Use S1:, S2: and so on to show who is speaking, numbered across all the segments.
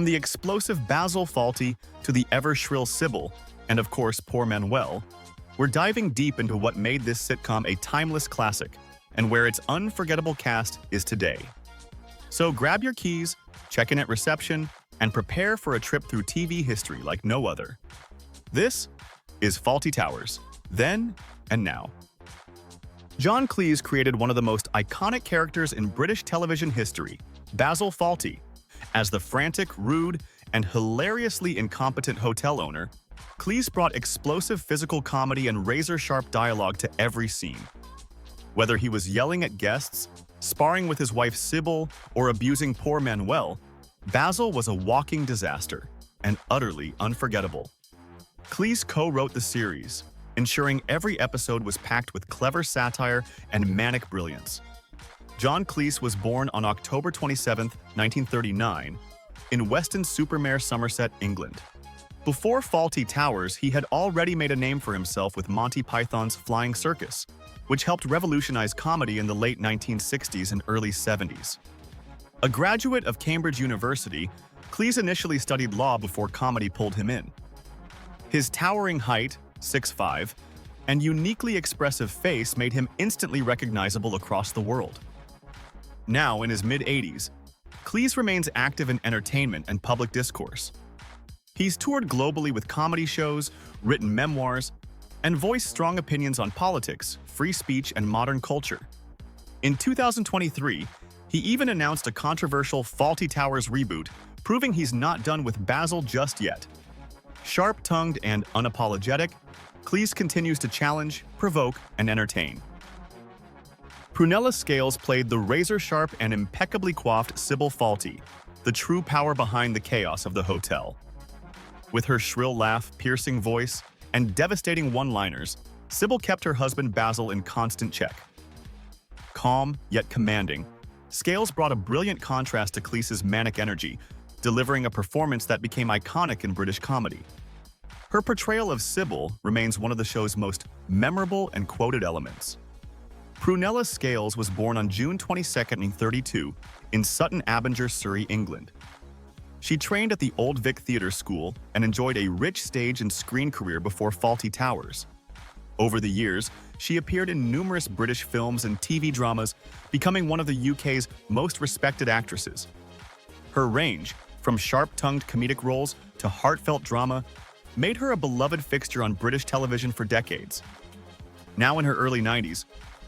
S1: From the explosive Basil Fawlty to the ever-shrill Sybil, and of course poor Manuel, we're diving deep into what made this sitcom a timeless classic and where its unforgettable cast is today. So grab your keys, check in at reception, and prepare for a trip through TV history like no other. This is Fawlty Towers, then and now. John Cleese created one of the most iconic characters in British television history, Basil Fawlty. As the frantic, rude, and hilariously incompetent hotel owner, Cleese brought explosive physical comedy and razor-sharp dialogue to every scene. Whether he was yelling at guests, sparring with his wife Sybil, or abusing poor Manuel, Basil was a walking disaster and utterly unforgettable. Cleese co-wrote the series, ensuring every episode was packed with clever satire and manic brilliance. John Cleese was born on October 27, 1939, in Weston-super-Mare, Somerset, England. Before Fawlty Towers, he had already made a name for himself with Monty Python's Flying Circus, which helped revolutionize comedy in the late 1960s and early 70s. A graduate of Cambridge University, Cleese initially studied law before comedy pulled him in. His towering height, 6'5", and uniquely expressive face made him instantly recognizable across the world. Now, in his mid-80s, Cleese remains active in entertainment and public discourse. He's toured globally with comedy shows, written memoirs, and voiced strong opinions on politics, free speech, and modern culture. In 2023, he even announced a controversial Fawlty Towers reboot, proving he's not done with Basil just yet. Sharp-tongued and unapologetic, Cleese continues to challenge, provoke, and entertain. Prunella Scales played the razor-sharp and impeccably coiffed Sybil Fawlty, the true power behind the chaos of the hotel. With her shrill laugh, piercing voice, and devastating one-liners, Sybil kept her husband Basil in constant check. Calm, yet commanding, Scales brought a brilliant contrast to Cleese's manic energy, delivering a performance that became iconic in British comedy. Her portrayal of Sybil remains one of the show's most memorable and quoted elements. Prunella Scales was born on June 22, 1932, in Sutton Abinger, Surrey, England. She trained at the Old Vic Theatre School and enjoyed a rich stage and screen career before Fawlty Towers. Over the years, she appeared in numerous British films and TV dramas, becoming one of the UK's most respected actresses. Her range, from sharp-tongued comedic roles to heartfelt drama, made her a beloved fixture on British television for decades. Now in her early 90s,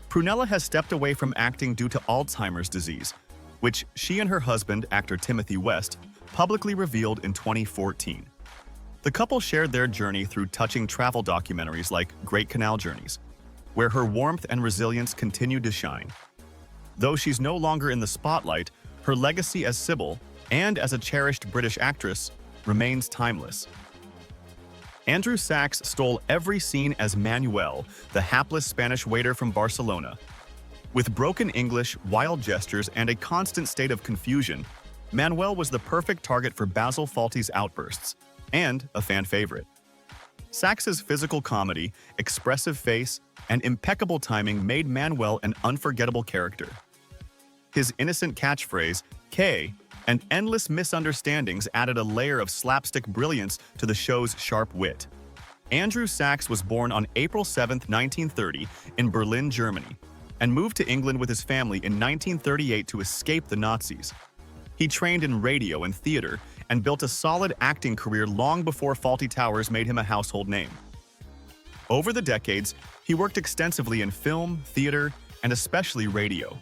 S1: Prunella has stepped away from acting due to Alzheimer's disease, which she and her husband, actor Timothy West, publicly revealed in 2014. The couple shared their journey through touching travel documentaries like Great Canal Journeys, where her warmth and resilience continued to shine. Though she's no longer in the spotlight, her legacy as Sybil, and as a cherished British actress, remains timeless. Andrew Sachs stole every scene as Manuel, the hapless Spanish waiter from Barcelona. With broken English, wild gestures, and a constant state of confusion, Manuel was the perfect target for Basil Fawlty's outbursts, and a fan favorite. Sachs's physical comedy, expressive face, and impeccable timing made Manuel an unforgettable character. His innocent catchphrase, "K," and endless misunderstandings added a layer of slapstick brilliance to the show's sharp wit. Andrew Sachs was born on April 7, 1930, in Berlin, Germany, and moved to England with his family in 1938 to escape the Nazis. He trained in radio and theater and built a solid acting career long before Fawlty Towers made him a household name. Over the decades, he worked extensively in film, theater, and especially radio,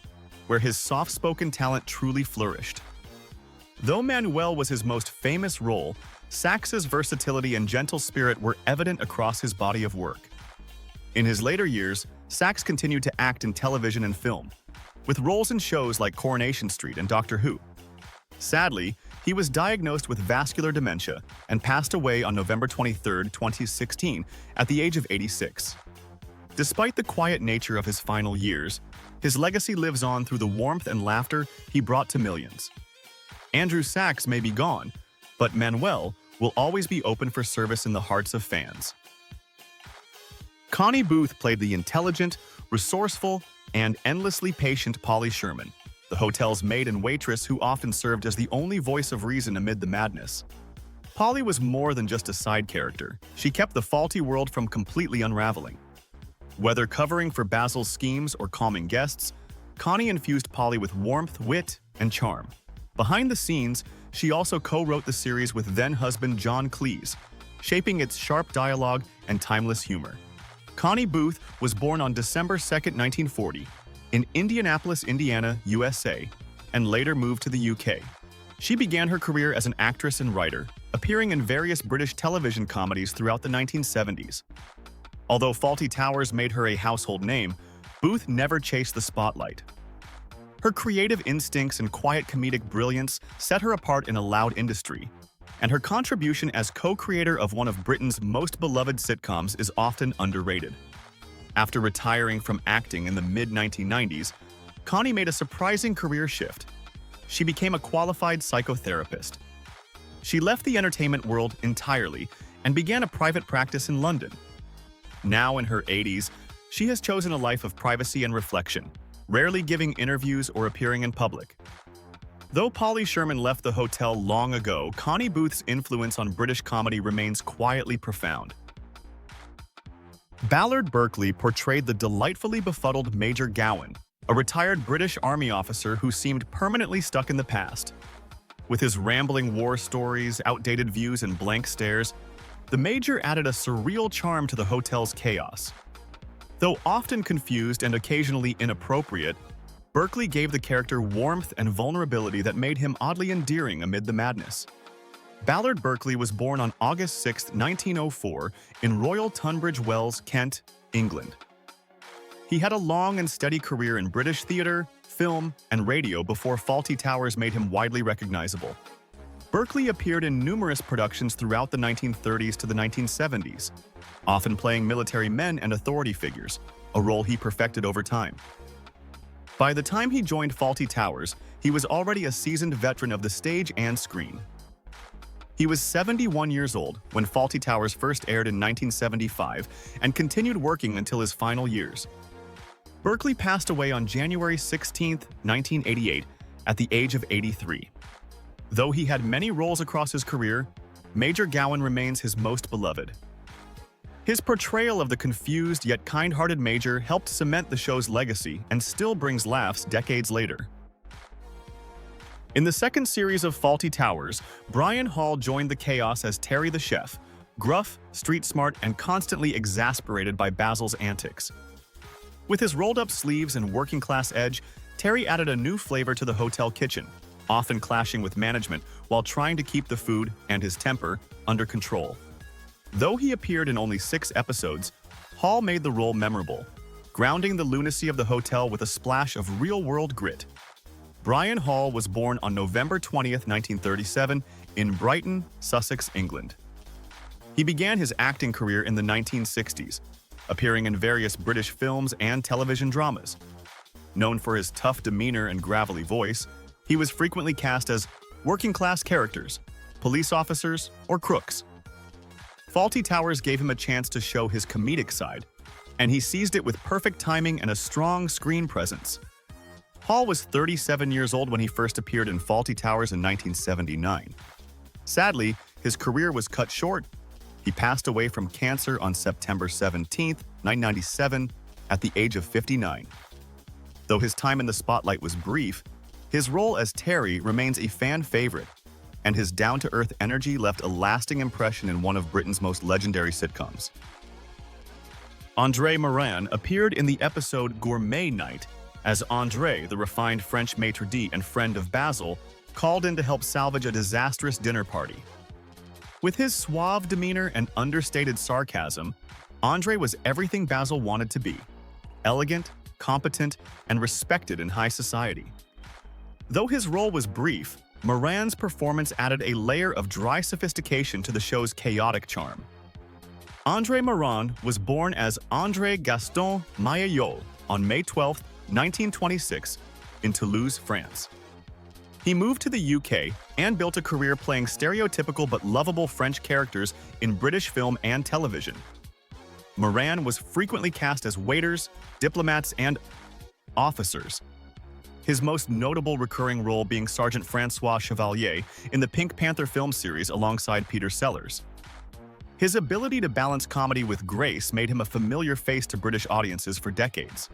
S1: where his soft-spoken talent truly flourished. Though Manuel was his most famous role, Sachs's versatility and gentle spirit were evident across his body of work. In his later years, Sachs continued to act in television and film, with roles in shows like Coronation Street and Doctor Who. Sadly, he was diagnosed with vascular dementia and passed away on November 23, 2016, at the age of 86. Despite the quiet nature of his final years, his legacy lives on through the warmth and laughter he brought to millions. Andrew Sachs may be gone, but Manuel will always be open for service in the hearts of fans. Connie Booth played the intelligent, resourceful, and endlessly patient Polly Sherman, the hotel's maid and waitress who often served as the only voice of reason amid the madness. Polly was more than just a side character. She kept the Fawlty world from completely unraveling. Whether covering for Basil's schemes or calming guests, Connie infused Polly with warmth, wit, and charm. Behind the scenes, she also co-wrote the series with then-husband John Cleese, shaping its sharp dialogue and timeless humor. Connie Booth was born on December 2, 1940, in Indianapolis, Indiana, USA, and later moved to the UK. She began her career as an actress and writer, appearing in various British television comedies throughout the 1970s. Although Fawlty Towers made her a household name, Booth never chased the spotlight. Her creative instincts and quiet comedic brilliance set her apart in a loud industry, and her contribution as co-creator of one of Britain's most beloved sitcoms is often underrated. After retiring from acting in the mid-1990s, Connie made a surprising career shift. She became a qualified psychotherapist. She left the entertainment world entirely and began a private practice in London. Now in her 80s, she has chosen a life of privacy and reflection, rarely giving interviews or appearing in public. Though Polly Sherman left the hotel long ago, Connie Booth's influence on British comedy remains quietly profound. Ballard Berkeley portrayed the delightfully befuddled Major Gowan, a retired British Army officer who seemed permanently stuck in the past. With his rambling war stories, outdated views, and blank stares, the Major added a surreal charm to the hotel's chaos. Though often confused and occasionally inappropriate, Berkeley gave the character warmth and vulnerability that made him oddly endearing amid the madness. Ballard Berkeley was born on August 6, 1904, in Royal Tunbridge Wells, Kent, England. He had a long and steady career in British theatre, film, and radio before Fawlty Towers made him widely recognizable. Berkeley appeared in numerous productions throughout the 1930s to the 1970s, often playing military men and authority figures, a role he perfected over time. By the time he joined Fawlty Towers, he was already a seasoned veteran of the stage and screen. He was 71 years old when Fawlty Towers first aired in 1975 and continued working until his final years. Berkeley passed away on January 16, 1988, at the age of 83. Though he had many roles across his career, Major Gowan remains his most beloved. His portrayal of the confused yet kind-hearted Major helped cement the show's legacy and still brings laughs decades later. In the second series of Fawlty Towers, Brian Hall joined the chaos as Terry the chef, gruff, street-smart, and constantly exasperated by Basil's antics. With his rolled-up sleeves and working-class edge, Terry added a new flavor to the hotel kitchen, often clashing with management while trying to keep the food and his temper under control. Though he appeared in only 6 episodes, Hall made the role memorable, grounding the lunacy of the hotel with a splash of real-world grit. Brian Hall was born on November 20, 1937, in Brighton, Sussex, England. He began his acting career in the 1960s, appearing in various British films and television dramas. Known for his tough demeanor and gravelly voice, he was frequently cast as working-class characters, police officers, or crooks. Fawlty Towers gave him a chance to show his comedic side, and he seized it with perfect timing and a strong screen presence. Hall was 37 years old when he first appeared in Fawlty Towers in 1979. Sadly, his career was cut short. He passed away from cancer on September 17, 1997, at the age of 59. Though his time in the spotlight was brief, his role as Terry remains a fan favorite, and his down-to-earth energy left a lasting impression in one of Britain's most legendary sitcoms. André Maranne appeared in the episode Gourmet Night as André, the refined French maitre d' and friend of Basil, called in to help salvage a disastrous dinner party. With his suave demeanor and understated sarcasm, André was everything Basil wanted to be: elegant, competent, and respected in high society. Though his role was brief, Maranne's performance added a layer of dry sophistication to the show's chaotic charm. André Maranne was born as André Gaston Mayayol on May 12, 1926, in Toulouse, France. He moved to the UK and built a career playing stereotypical but lovable French characters in British film and television. Maranne was frequently cast as waiters, diplomats, and officers. his most notable recurring role being Sergeant Francois Chevalier in the Pink Panther film series alongside Peter Sellers. His ability to balance comedy with grace made him a familiar face to British audiences for decades.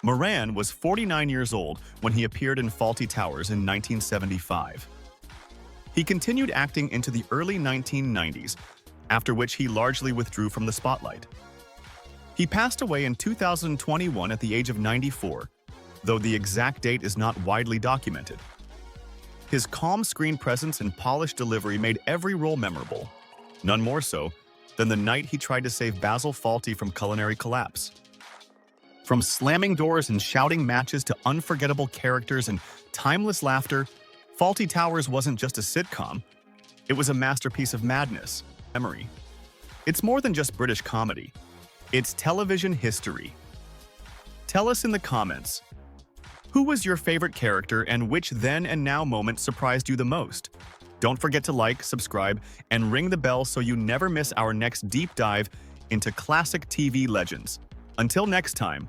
S1: Maranne was 49 years old when he appeared in Fawlty Towers in 1975. He continued acting into the early 1990s, after which he largely withdrew from the spotlight. He passed away in 2021 at the age of 94, though the exact date is not widely documented. His calm screen presence and polished delivery made every role memorable, none more so than the night he tried to save Basil Fawlty from culinary collapse. From slamming doors and shouting matches to unforgettable characters and timeless laughter, Fawlty Towers wasn't just a sitcom, it was a masterpiece of madness, memory. It's more than just British comedy. It's television history. Tell us in the comments, who was your favorite character and which then and now moment surprised you the most? Don't forget to like, subscribe, and ring the bell so you never miss our next deep dive into classic TV legends. Until next time,